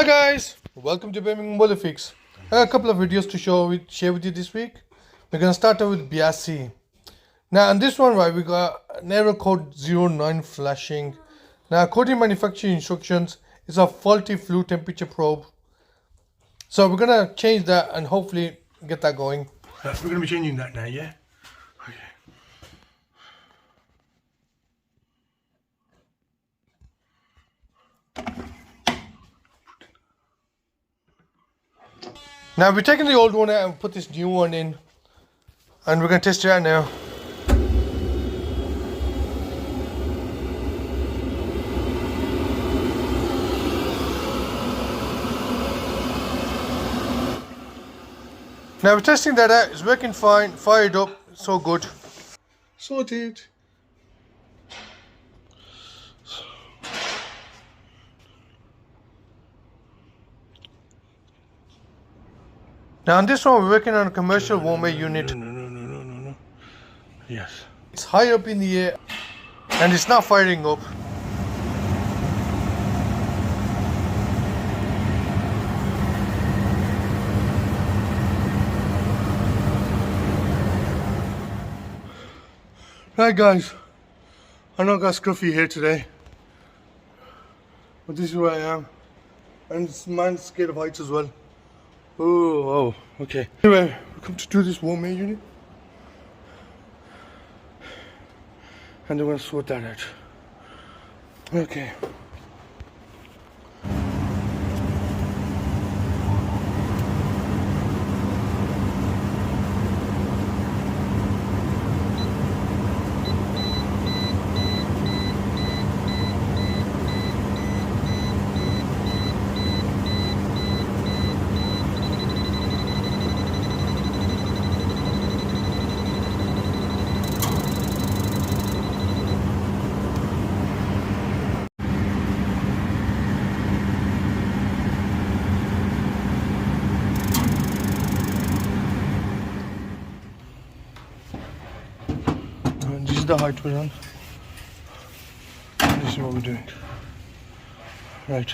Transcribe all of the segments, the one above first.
Hi guys, welcome to Birmingham Solihull. I have a couple of videos to share with you this week. We're gonna start out with Biasi. Now on this one, right, we got an error code 09 flashing. Now according to manufacturing instructions, it's a faulty flue temperature probe. So we're gonna change that and hopefully get that going. We're going to be changing that now, yeah? Okay. Now we're taking the old one out and put this new one in, and we're gonna test it out now. Now we're testing that out. It's working fine. Fired up. So good. Sorted. Now on this one, we're working on a commercial warmer unit. No. Yes. It's high up in the air and it's not firing up. Right guys, I know I got scruffy here today, but this is where I am. And this man's scared of heights as well. Oh, okay. Anyway, we come to do this warm air unit. And I'm going to sort that out. Okay. And this is the height we're on. And this is what we're doing. Right.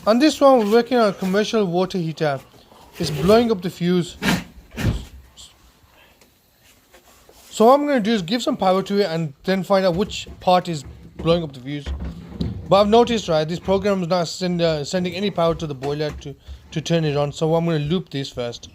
On this one, we're working on a commercial water heater. It's blowing up the fuse. So what I'm going to do is give some power to it and then find out which part is blowing up the fuse. But I've noticed, right, this program is not sending any power to the boiler to turn it on. So I'm going to loop this first.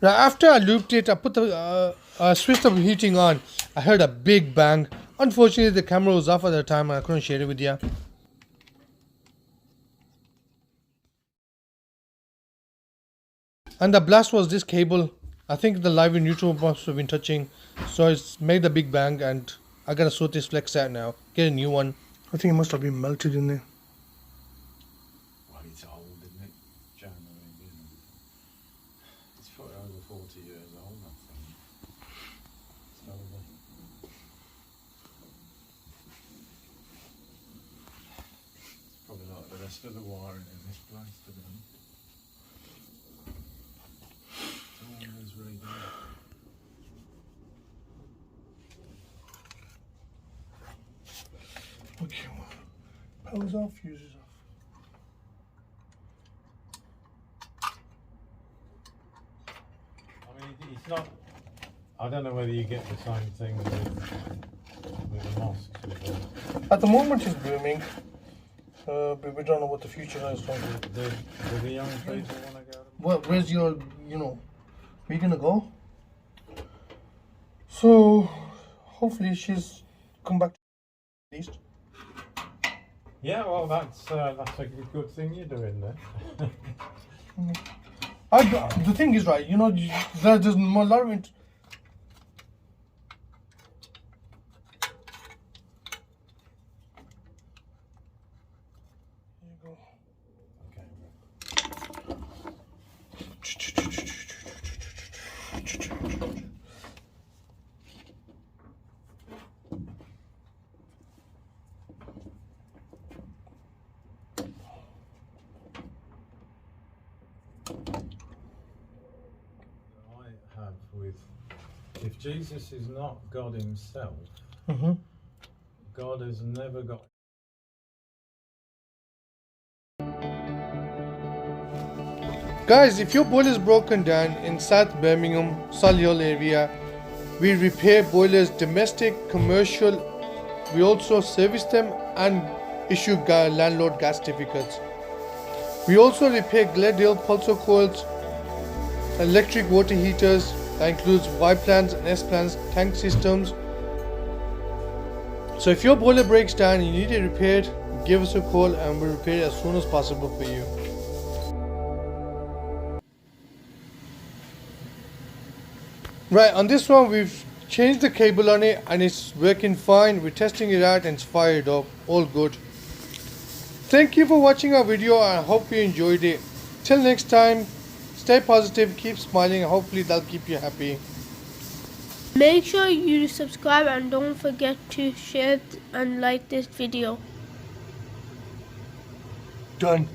Now after I looped it, I put the switch the heating on. I heard a big bang. Unfortunately, the camera was off at the time and I couldn't share it with you. And the blast was this cable. I think the live and neutral must have been touching. So it's made a big bang and I gotta sort this flex out now. Get a new one. I think it must have been melted in there. Well, it's old, isn't it? It's over 40 years old, that thing. It's lovely. It's probably like the rest of the wiring in this place, to be honest. It's always really good. Okay, well, power's off, fuses off. I mean, it's not. I don't know whether you get the same thing with the mosques. At the moment it's booming. But we don't know what the future is going to be. Do the young people want to go? Well, where's your, where you gonna go? So, hopefully she's come back at least. Yeah, well, that's a good thing you're doing there. The thing is, right, there's a lot of If Jesus is not God himself, God has never got. Guys, if your boiler is broken down in South Birmingham Solihull area, we repair boilers, domestic, commercial. We also service them and issue landlord gas certificates. We also repair Gledhill pulsar coils, electric water heaters. That includes Y plans and S plans, tank systems. So if your boiler breaks down and you need it repaired, give us a call and we'll repair it as soon as possible for you. Right, on this one we've changed the cable on it and it's working fine. We're testing it out and it's fired up. All good. Thank you for watching our video. I hope you enjoyed it. Till next time, stay positive, keep smiling, and hopefully that'll keep you happy. Make sure you subscribe and don't forget to share and like this video. Done.